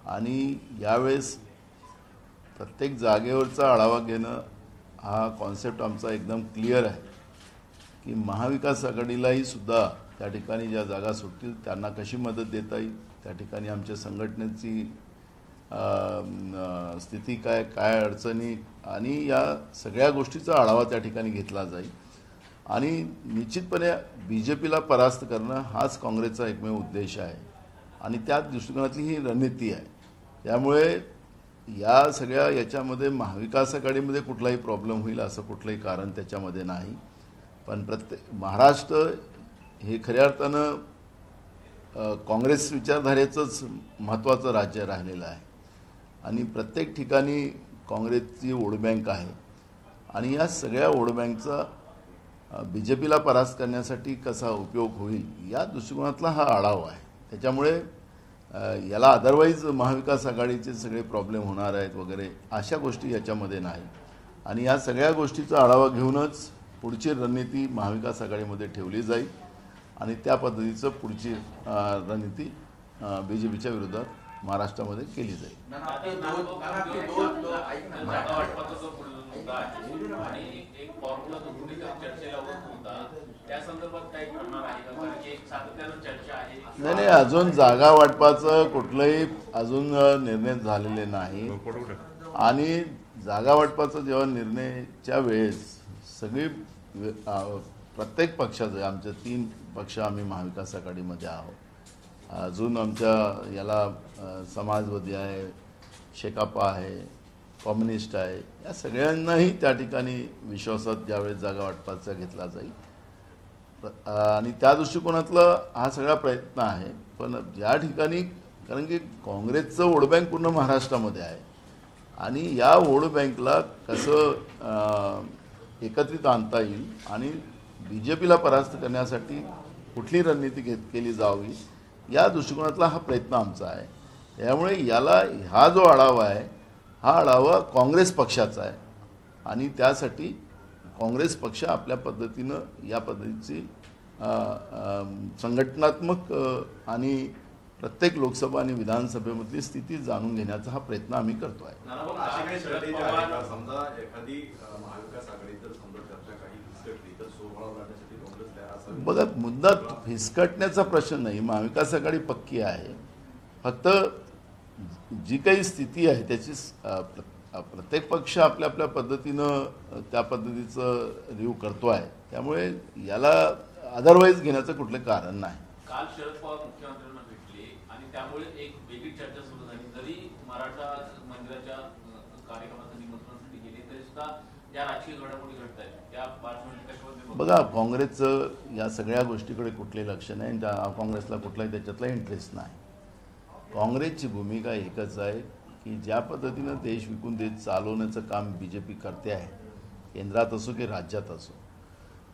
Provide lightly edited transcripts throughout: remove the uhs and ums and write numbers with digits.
आणि यावेळेस प्रत्येक जागेवरचा आढावा घेणं हा कॉन्सेप्ट आमचा एकदम क्लिअर आहे की महाविकास आघाडीलाही सुद्धा त्या ठिकाणी ज्या जागा सुटतील त्यांना कशी मदत देता येईल, त्या ठिकाणी आमच्या संघटनेची स्थिती काय अडचणी आणि या सगळ्या गोष्टीचा आढावा त्या ठिकाणी घेतला जाईल. आणि निश्चितपणे बीजेपीला परास्त करणं हाच काँग्रेसचा एकमेव उद्देश आहे आणि त्या दृष्टिकोनातली ही रणनीती आहे. त्यामुळे या सगळ्या याच्यामध्ये महाविकास आघाडीमध्ये कुठलाही प्रॉब्लेम होईल असं कुठलंही कारण त्याच्यामध्ये नाही. पण प्रत्येक महाराष्ट्र हे खऱ्या अर्थानं काँग्रेस विचारधारेचंच महत्त्वाचं राज्य राहिलेलं आहे आणि प्रत्येक ठिकाणी काँग्रेसची वोट बँक आहे आणि या सगळ्या वोट बँकचा बीजेपीला परास्त करण्यासाठी कसा उपयोग होईल या दृष्टिकोनातला हा आढावा आहे. त्याच्यामुळे याला अदरवाईज महाविकास आघाडीचे सगळे प्रॉब्लेम होणार आहेत वगैरे अशा गोष्टी याच्यामध्ये नाही आणि या सगळ्या गोष्टीचा आढावा घेऊनच पुढची रणनीती महाविकास आघाडीमध्ये ठेवली जाईल आणि त्या पद्धतीचं पुढची रणनीती बीजेपीच्या विरोधात महाराष्ट्रामध्ये केली जाईल. नाही, अजून जागा वाटपाचं कुठलंही अजून निर्णय झालेले नाही आणि जागा वाटपाचा जेव्हा निर्णयाच्या वेळेस सगळी प्रत्येक पक्षाचे आमचे 3 पक्ष आम्ही महाविकास आघाडीमध्ये आहोत. अजून आमच्या याला समाजवादी आहे, शेकापा आहे, कम्युनिस्ट आहे, या सगळ्यांनाही त्या ठिकाणी विश्वासात ज्यावेळेस जागा वाटपाचा घेतला जाईल आणि त्या दृष्टिकोनातला हा सगळा प्रयत्न आहे. पण ज्या ठिकाणी कारण की काँग्रेसचं वोट बँक पूर्ण महाराष्ट्रामध्ये आहे आणि या वोट बँकला कसं एकत्रित आणता येईल आणि बीजेपीला परास्त करण्यासाठी कुठली रणनीती केली जावी या दृष्टिकोनातला हा प्रयत्न आमचा आहे. त्यामुळे याला हा जो आढावा आहे हा आढावा काँग्रेस पक्षाचा आहे आणि त्यासाठी काँग्रेस पक्ष आपल्या पद्धतीनं या पद्धतीची संघटनात्मक आणि प्रत्येक लोकसभा आणि विधानसभेमधली स्थिती जाणून घेण्याचा हा प्रयत्न आम्ही करतो आहे. बघा, मुद्दा फिसकटण्याचा प्रश्न नाही. महाविकास आघाडी पक्की आहे. फक्त जी काही स्थिती आहे त्याची प्रत्येक पक्ष आपल्या आपल्या पद्धतीनं त्या पद्धतीचं रिव्ह्यू करतो आहे. त्यामुळे याला अदरवाईज घेण्याचं कुठलं कारण नाही. काल शरद पवार मुख्यमंत्र्यांना भेटले आणि त्यामुळे एक वेगळी चर्चा सुरू झाली. जरी मराठा मंदिराच्या कार्यक्रमाचं निमंत्रणासाठी गेले तरी सुद्धा या राजकीय घडामोडी घडत आहेत. त्या पार्श्वभूमीवर बघा, काँग्रेसचं या सगळ्या गोष्टीकडे कुठले लक्ष नाही. काँग्रेसला कुठलाही त्याच्यातला इंटरेस्ट नाही. काँग्रेसची भूमिका एकच आहे की ज्या पद्धतीनं देश विकून देश चालवण्याचं काम बीजेपी करते आहे, केंद्रात असो की राज्यात असो,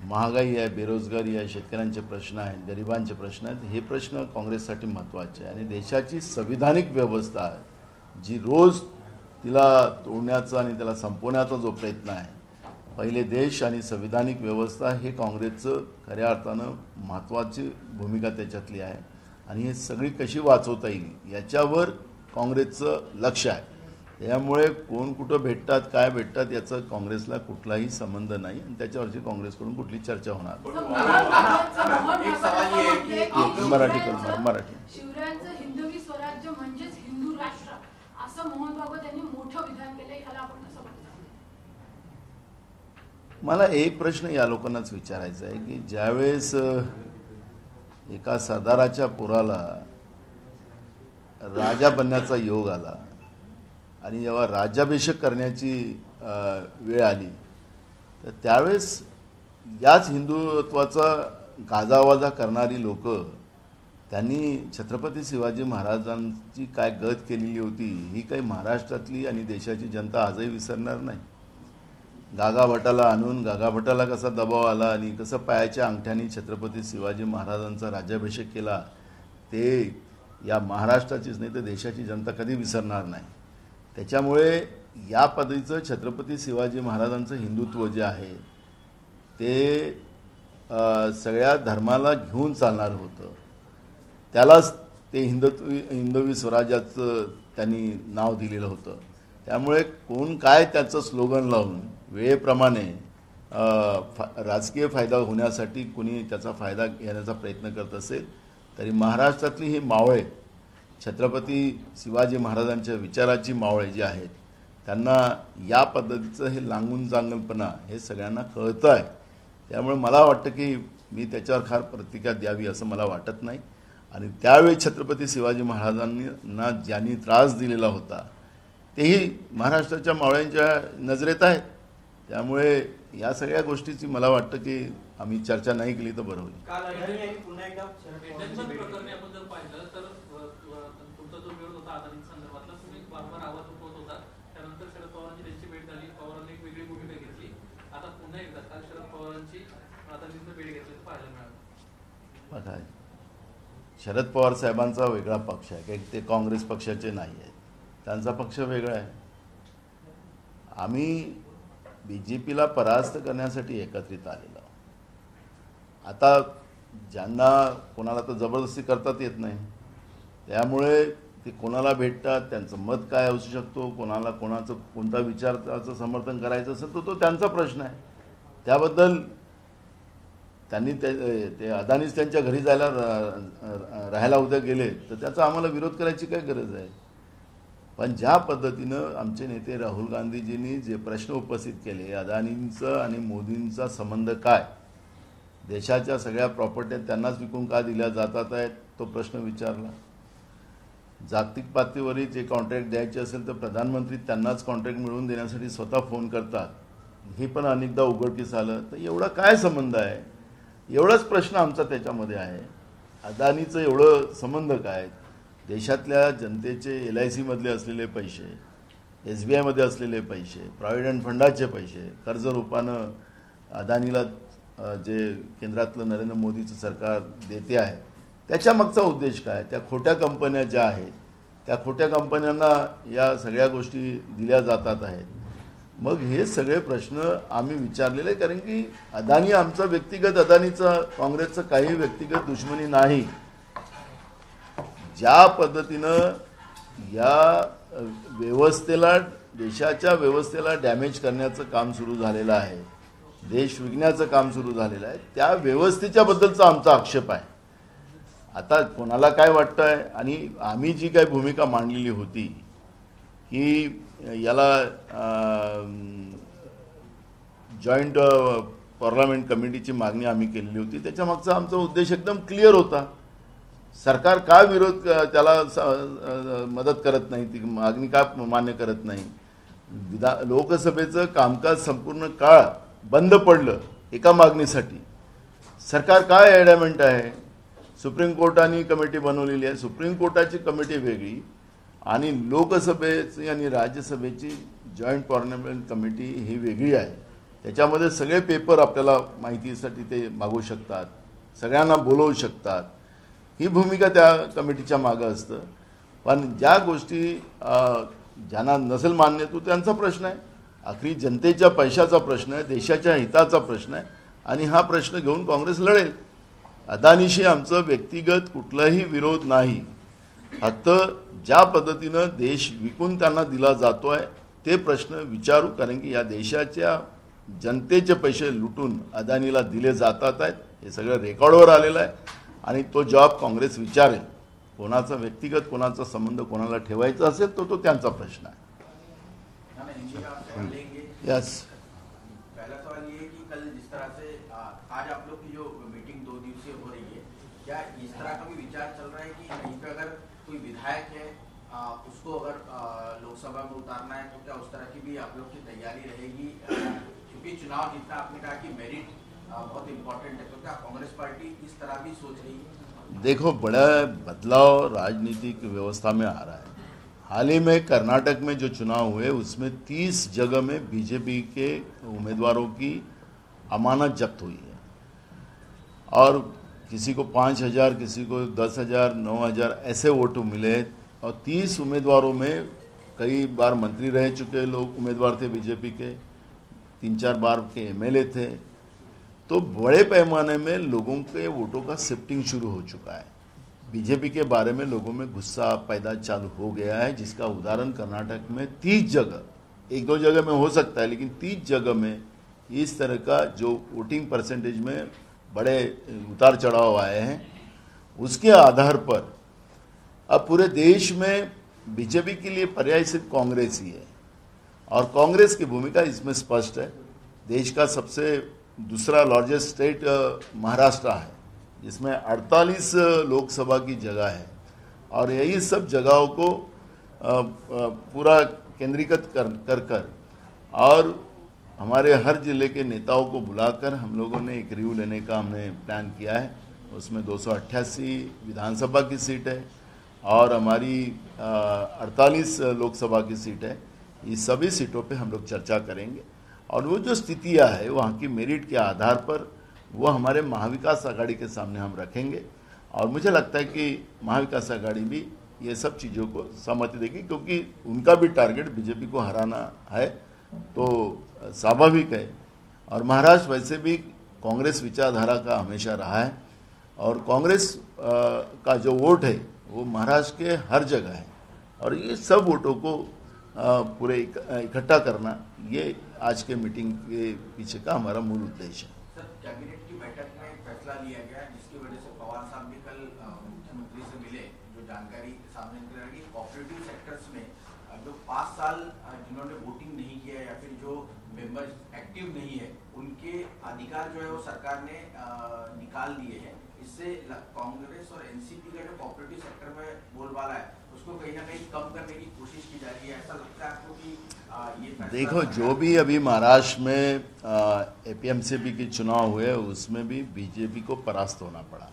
महागाई आहे, बेरोजगारी आहे, शेतकऱ्यांचे प्रश्न आहेत, गरिबांचे प्रश्न आहेत, हे प्रश्न काँग्रेससाठी महत्त्वाचे आहे. आणि देशाची संविधानिक व्यवस्था आहे जी रोज तिला तोडण्याचा आणि त्याला संपवण्याचा जो प्रयत्न आहे, पहिले देश आणि संविधानिक व्यवस्था हे काँग्रेसचं खऱ्या अर्थानं महत्त्वाची भूमिका त्याच्यातली आहे आणि हे सगळी कशी वाचवता येईल याच्यावर काँग्रेसचं लक्ष आहे. त्यामुळे कोण कुठं भेटतात, काय भेटतात याचा काँग्रेसला कुठलाही संबंध नाही आणि त्याच्यावरची काँग्रेसकडून कुठली चर्चा होणार. मराठी शिवरायांचं हिंदवी स्वराज्य म्हणजेच हिंदू राष्ट्र असं मोहन भागवत यांनी मोठं विधान केलं. याला आपण कसं म्हणतो? मला एक प्रश्न या लोकांनाच विचारायचा आहे की ज्यावेळेस एका सरदाराच्या पोराला राजा बनण्याचा योग आला आणि जेव्हा राज्याभिषेक करण्याची वेळ आली तर त्यावेळेस याच हिंदुत्वाचा गाजावाजा करणारी लोक त्यांनी छत्रपती शिवाजी महाराजांची काय गत केलेली होती ही काही महाराष्ट्रातली आणि देशाची जनता आजही विसरणार नाही. गागाभटाला आणून गागाभटाला कसा दबाव आला आणि कसं पायाच्या अंगठ्याने छत्रपती शिवाजी महाराजांचा राज्याभिषेक केला ते या महाराष्ट्राचीच नाही तर देशाची जनता कधी विसरणार नाही. त्याच्यामुळे या पद्धतीचं छत्रपती शिवाजी महाराजांचं हिंदुत्व जे आहे ते सगळ्या धर्माला घेऊन चालणार होतं. त्याला ते हिंदवी स्वराज्याचं त्यांनी नाव दिलेलं होतं. त्यामुळे कोण काय त्याचं स्लोगन लावून वेळेप्रमाणे राजकीय फायदा होण्यासाठी कुणी त्याचा फायदा घेण्याचा प्रयत्न करत असेल तरी महाराष्ट्रातली ही मावळे, छत्रपती शिवाजी महाराजांच्या विचाराची मावळे जी आहेत, त्यांना या पद्धतीचं हे लांगून चांगलपणा हे सगळ्यांना कळतं आहे. त्यामुळे मला वाटतं की मी त्याच्यावर फार प्रतिक्रिया द्यावी असं मला वाटत नाही. आणि त्यावेळी छत्रपती शिवाजी महाराजांना ज्यांनी त्रास दिलेला होता तेही महाराष्ट्राच्या मावळ्यांच्या नजरेत आहेत. त्यामुळे या सगळ्या गोष्टीची मला वाटतं की आम्ही चर्चा नाही केली तर बरं होईल. पुन्हा एकदा प्रकरणी आपण जर पाहिलं तर तुमचा जो विरोध होता अदानी संदर्भातला तुम्ही वारंवार आवाज उठवत होता. त्यानंतर शरद पवारांची त्यांची भेट झाली, पवारांनी एक वेगळी भूमिका घेतली. आता पुन्हा एकदा काल शरद पवारांची अदानींचं भेट घेतली पाहायला मिळालं. बघा, शरद पवार साहेबांचा वेगळा पक्ष आहे, काही ते काँग्रेस पक्षाचे नाही आहेत, त्यांचा पक्ष वेगळा आहे. आम्ही BJPला परास्त करण्यासाठी एकत्रित आलेलो. आता ज्यांना कोणाला तर जबरदस्ती करतात येत नाही, त्यामुळे ते कोणाला भेटतात, त्यांचं मत काय असू शकतो, कोणाला कोणाचं कोणता विचाराचं समर्थन करायचं असेल तो त्यांचा प्रश्न आहे. त्याबद्दल त्यांनी ते अदानीच त्यांच्या घरी जायला राहायला उद्या गेले तर त्याचा आम्हाला विरोध करायची काय गरज आहे. पण ज्या पद्धतीनं आमचे नेते राहुल गांधीजींनी जे प्रश्न उपस्थित केले, अदानींचं आणि मोदींचा संबंध काय, देशाच्या सगळ्या प्रॉपर्ट्या त्यांनाच विकून का दिल्या जातात आहेत, तो प्रश्न विचारला. जागतिक पातळीवरील जे कॉन्ट्रॅक्ट द्यायचे असेल तर प्रधानमंत्री त्यांनाच कॉन्ट्रॅक्ट मिळवून देण्यासाठी स्वतः फोन करतात, हे पण अनेकदा उघडकीस आलं. तर एवढा काय संबंध आहे, एवढाच प्रश्न आमचा त्याच्यामध्ये आहे. अदानीचं एवढं संबंध काय, देशातल्या जनतेचे LIC मधले असलेले पैसे, SBI मध्ये असलेले पैसे, प्रॉव्हिडंट फंडाचे पैसे कर्ज रूपानं अदानीला जे केंद्रातलं नरेंद्र मोदीचं सरकार देते आहे, त्याच्या मागचा उद्देश काय, त्या खोट्या कंपन्या ज्या आहेत त्या खोट्या कंपन्यांना या सगळ्या गोष्टी दिल्या जातात आहेत. मग हे सगळे प्रश्न आम्ही विचारलेले, कारण की अदानी आमचा व्यक्तिगत, अदानीचा काँग्रेसचं काही व्यक्तिगत दुश्मनी नाही. ज्या पद्धतीनं या व्यवस्थेला, देशाच्या व्यवस्थेला डॅमेज करण्याचं काम सुरू झालेलं आहे, देश विकण्याचं काम सुरू झालेलं आहे, त्या व्यवस्थेच्या बद्दलचा आमचा आक्षेप आहे. आता कोणाला काय वाटतंय, आणि आम्ही जी काही भूमिका मांडलेली होती की याला जॉईंट पार्लमेंट कमिटीची मागणी आम्ही केलेली होती, त्याच्या मागचा आमचा उद्देश एकदम क्लिअर होता. सरकार का विरोध त्याला मदत करत नाही, ती मागणी का मान्य करत नाही. लोकसभेचं कामकाज संपूर्ण काळ बंद पडलं एका मागणीसाठी. सरकार काय ॲडॅमेंट आहे. सुप्रीम कोर्टाने कमिटी बनवलेली आहे, सुप्रीम कोर्टाची कमिटी वेगळी आणि लोकसभेची आणि राज्यसभेची जॉईंट पार्लमेंट कमिटी ही वेगळी आहे. त्याच्यामध्ये सगळे पेपर आपल्याला माहितीसाठी ते मागवू शकतात, सगळ्यांना बोलवू शकतात. ही भूमिका त्या कमिटीच्या मागं असतं. पण ज्या गोष्टी ज्यांना नसेल मान्य तो त्यांचा प्रश्न आहे. आखरी जनतेच्या पैशाचा प्रश्न आहे, देशाच्या हिताचा प्रश्न आहे आणि हा प्रश्न घेऊन काँग्रेस लढेल. अदानीशी आमचं व्यक्तिगत कुठलाही विरोध नाही. फक्त ज्या पद्धतीनं देश विकून त्यांना दिला जातोय ते प्रश्न विचारू, कारण की या देशाच्या जनतेचे पैसे लुटून अदानीला दिले जातात आहेत. हे सगळं रेकॉर्डवर आलेलं आहे आणि तो जॉब काँग्रेस विचारेल. कोणाचा व्यक्तिगत कोणाचा संबंध कोणाला ठेवायचा असेल तो त्यांचा प्रश्न आहे. यस, पहला सवाल ये है कि कल जिस तरह से आज आप लोग की जो मीटिंग 2 दिवसीय हो रही है, क्या इस तरह का भी विचार चल रहा है कि कहीं पे अगर कोई विधायक है उसको अगर लोकसभा में उतारना है तो क्या उस तरह की भी आप लोग की तैयारी रहेगी? क्योंकि चुनाव जीतना आपने कहा कि मेरिट बहुत इम्पोर्टेंट है, तो क्या कांग्रेस पार्टी इस तरह भी सोच रही है? देखो, बड़ा बदलाव राजनीतिक व्यवस्था में आ रहा है. हाल ही में कर्नाटक में जो चुनाव हुए उसमें 30 जगह में बीजेपी के उम्मीदवारों की अमानत जब्त हुई है और किसी को 5,000, किसी को 10,000, 9,000 ऐसे वोट मिले. और 30 उम्मीदवारों में कई बार मंत्री रह चुके लोग उम्मीदवार थे बीजेपी के, 3-4 बार के MLA थे. तो बड़े पैमाने में लोगों के वोटों का शिफ्टिंग शुरू हो चुका है. बीजेपी के बारे में लोगों में गुस्सा पैदा चालू हो गया है, जिसका उदाहरण कर्नाटक में 30 जगह, एक दो जगह में हो सकता है, लेकिन 30 जगह में इस तरह का जो वोटिंग परसेंटेज में बड़े उतार चढ़ाव आए हैं, उसके आधार पर अब पूरे देश में बीजेपी के लिए पर्याय सिर्फ कांग्रेस ही है। और कांग्रेस की भूमिका इसमें स्पष्ट है। देश का सबसे दूसरा लार्जेस्ट स्टेट महाराष्ट्र है, जिसमें 48 लोकसभा की जगह है, और यही सब जगहों को पूरा केंद्रीकृत कर और हमारे हर जिले के नेताओं को बुलाकर हम लोगों ने एक रिव्यू लेने का हमने प्लान किया है। उसमें 288 विधानसभा की सीट है और हमारी 48 लोकसभा की सीट है। इस सभी सीटों पे हम लोग चर्चा करेंगे और वो जो स्थितियां है वहाँ की मेरिट के आधार पर वो हमारे महाविकास आघाड़ी के सामने हम रखेंगे। और मुझे लगता है कि महाविकास आघाड़ी भी ये सब चीज़ों को सहमति देगी, क्योंकि उनका भी टारगेट बीजेपी को हराना है, तो स्वाभाविक है। और महाराष्ट्र वैसे भी कांग्रेस विचारधारा का हमेशा रहा है और कांग्रेस का जो वोट है वो महाराष्ट्र के हर जगह है, और ये सब वोटों को पूरे इकट्ठा करना ये आज के मीटिंग के पीछे का हमारा मूल उद्देश्य है। सर, कैबिनेट की बैठक में एक फैसला लिया गया जिसकी वजह से पवार साहब भी कल मुख्यमंत्री से मिले, जो जानकारी सामने निकल रही है कोऑपरेटिव सेक्टर्स में जो 5 साल जिन्होंने वोटिंग नहीं किया या फिर जो मेंबर्स एक्टिव नहीं है, उनके अधिकार जो है वो सरकार ने निकाल दिए हैं। इससे कांग्रेस और एनसीपी का जो कोऑपरेटिव सेक्टर में बोलबाला है उसको कहीं ना कहीं कम करने की कोशिश की जा रही है। ऐसा लगता है आपको कि ये देखो, जो भी अभी महाराष्ट्र में एपीएमसीबी के चुनाव हुए उसमें भी बीजेपी को परास्त होना पड़ा।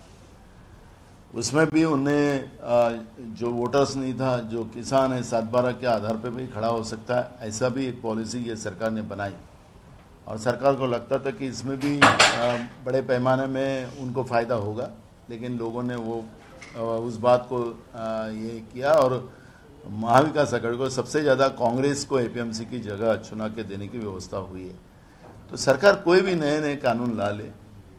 उसमें भी उन्हें जो वोटर्स नहीं था, जो किसान है 7/12 के आधार पे भी खड़ा हो सकता है, ऐसा भी एक पॉलिसी ये सरकार ने बनाई। और सरकार को लगता था कि इसमें भी बड़े पैमाने में उनको फ़ायदा होगा, लेकिन लोगों ने वो उस बात को ये किया और महाविकास आघाड़ी को सबसे ज़्यादा कांग्रेस को एपीएमसी की जगह चुना के देने की व्यवस्था हुई है। तो सरकार कोई भी नए नए कानून ला ले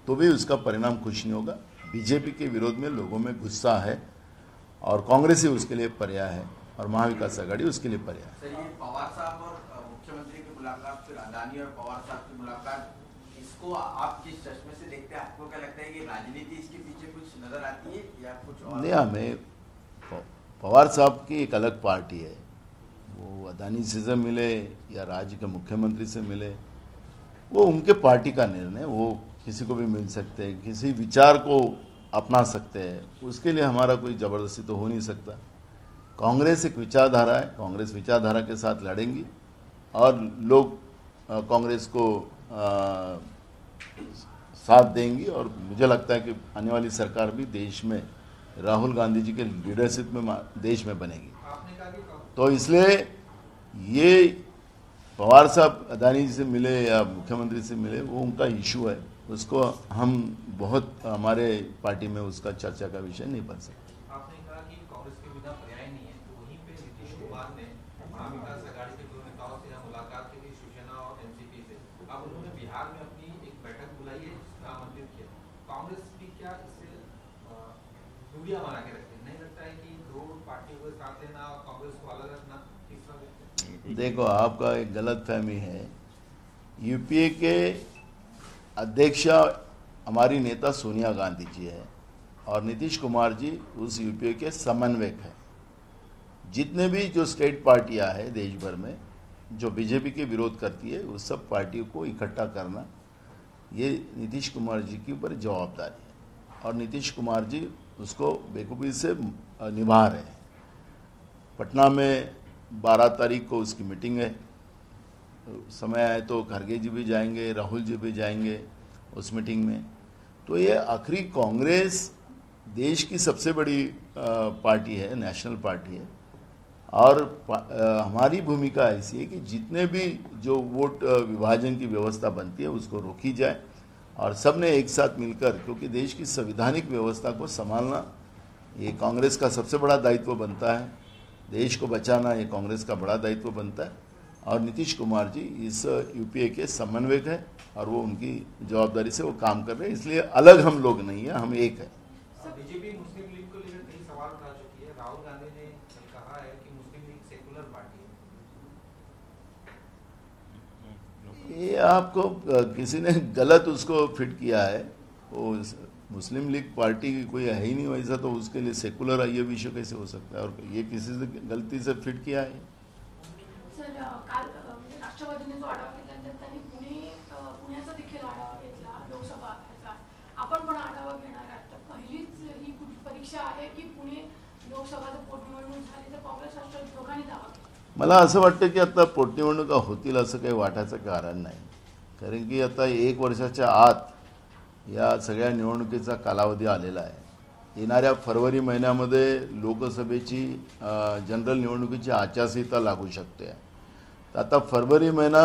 तो भी उसका परिणाम कुछ नहीं होगा। बीजेपी के विरोध में लोगों में गुस्सा है और कांग्रेस ही उसके लिए पर्याय है और महाविकास आघाड़ी उसके लिए पर्याय है। सर, ये पवार साहब और मुख्यमंत्री की मुलाकात, फिर अदानी और पवार साहब की मुलाकात, इसको आप किस चश्मे से देखते हैं? आपको क्या लगता है कि राजनीति इसके पीछे कुछ नजर आती है या कुछ और? नहीं, हमें पवार साहब की एक अलग पार्टी है, वो अदानी से मिले या राज्य के मुख्यमंत्री से मिले, वो उनके पार्टी का निर्णय, वो किसी को भी मिल सकते हैं, किसी विचार को अपना सकते हैं, उसके लिए हमारा कोई ज़बरदस्ती तो हो नहीं सकता। कांग्रेस एक विचारधारा है, कांग्रेस विचारधारा के साथ लड़ेंगी और लोग कांग्रेस को साथ देंगी। और मुझे लगता है कि आने वाली सरकार भी देश में राहुल गांधी जी के लीडरशिप में देश में बनेगी। तो इसलिए ये पवार साहब अदानी जी से मिले या मुख्यमंत्री से मिले, वो उनका इशू है, उसको हम बहुत हमारे पार्टी में उसका चर्चा का विषय नहीं बन सकते। आपने कहा कि कांग्रेस के बिना पर्याय नहीं है, तो वहीं पे नीतीश कुमार ने महाविकास आघाड़ी के दो नेताओं से मुलाकात की थी, शिवसेना और एनसीपी से। अब उन्होंने बिहार में अपनी एक बैठक बुलाई है जिसमें आमंत्रित किया। कांग्रेस भी क्या इससे दूरियां बना के रखते? नहीं लगता है कि दो पार्टियों के साथ रहना और कांग्रेस को अलग रखना तीसरा? देखो, आपका एक गलत फहमी है। यूपीए के अध्यक्षा हमारी नेता सोनिया गांधी जी है और नीतीश कुमार जी उस यूपीए के समन्वयक हैं। जितने भी जो स्टेट पार्टियां हैं देश भर में जो बीजेपी के विरोध करती है, उस सब पार्टियों को इकट्ठा करना ये नीतीश कुमार जी के ऊपर जवाबदारी है और नीतीश कुमार जी उसको बेखूबी से निभा रहे हैं। पटना में 12 तारीख को उसकी मीटिंग है, समय आए तो खड़गे जी भी जाएंगे, राहुल जी भी जाएंगे उस मीटिंग में। तो ये आखिरी कांग्रेस देश की सबसे बड़ी पार्टी है, नेशनल पार्टी है और हमारी भूमिका ऐसी है कि जितने भी जो वोट विभाजन की व्यवस्था बनती है उसको रोकी जाए और सब ने एक साथ मिलकर, क्योंकि देश की संवैधानिक व्यवस्था को संभालना ये कांग्रेस का सबसे बड़ा दायित्व बनता है, देश को बचाना ये कांग्रेस का बड़ा दायित्व बनता है और नीतीश कुमार जी इस यूपीए के समन्वयक है और वो उनकी जवाबदारी से वो काम कर रहे हैं। इसलिए अलग हम लोग नहीं है, हम एक है। बीजेपी मुस्लिम लीग को लेकर आपको किसी ने गलत उसको फिट किया है। वो मुस्लिम लीग पार्टी कोई है ही नहीं वैसा, तो उसके लिए सेकुलर ये विषय कैसे हो सकता है, और ये किसी से गलती से फिट किया है। सर काल राष्ट्रवादीने जो आढावा घेतल्यानंतर त्यांनी पुण्याचा देखील आढावा घेतला लोकसभा ह्याचा. आपण पण आढावा घेणार आहात. तर पहिलीच ही परीक्षा आहे की पुणे लोकसभाचं पोटनिवडणूक झाली तर काँग्रेस राष्ट्रवादी दोघांनी दावा केला. मला असं वाटतं की आता पोटनिवडणुका होतील असं काही वाटायचं कारण नाही, कारण की आता 1 वर्षाच्या आत या सगळ्या निवडणुकीचा कालावधी आलेला आहे. येणाऱ्या फरवरी महिन्यामध्ये लोकसभेची जनरल निवडणुकीची आचारसंहिता लागू शकते. तर आता फरवरी महिना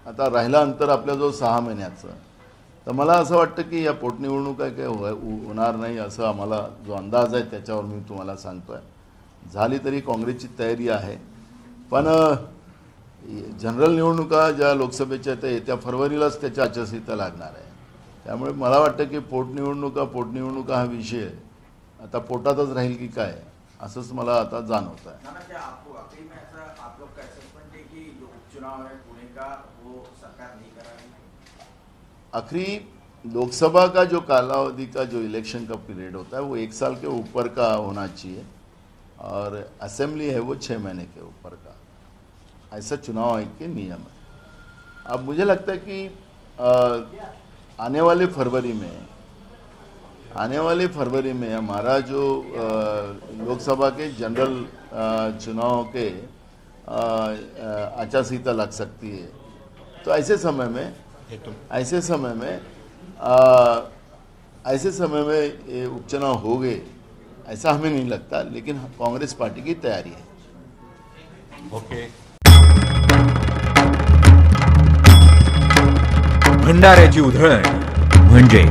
आता राहिला अंतर आपल्याजवळ 6 महिन्याचं. तर मला असं वाटतं की या पोटनिवडणुका काही होणार नाही असं आम्हाला जो अंदाज आहे त्याच्यावर मी तुम्हाला सांगतोय. झाली तरी काँग्रेसची तयारी आहे, पण जनरल निवडणुका ज्या लोकसभेच्या त्या येत्या फरवरीलाच त्याची आचारसंहिता लागणार आहे. त्यामुळे मला वाटतं की पोटनिवडणुका हा विषय आता पोटातच राहील की काय असंच मला आता जाणवत आहे. आखिरी में ऐसा आप लोग का असेसमेंट है कि जो उपचुनाव है पुणे का वो सरकार नहीं करा रही है? आखिरी लोकसभा का जो कालावधि का जो इलेक्शन का पीरियड होता है वो 1 साल के ऊपर का होना चाहिए, और असेंबली है वो 6 महीने के ऊपर का, ऐसा चुनाव आयोग के नियम है. अब मुझे लगता है कि आने वाले फरवरी में हमारा जो लोकसभा के जनरल चुनाव के आचार संहिता लग सकती है. तो ऐसे समय में ये उपचुनाव हो गए ऐसा हमें नहीं लगता, लेकिन कांग्रेस पार्टी की तैयारी है. ओके. भंडाऱ्याची उधळण म्हणजे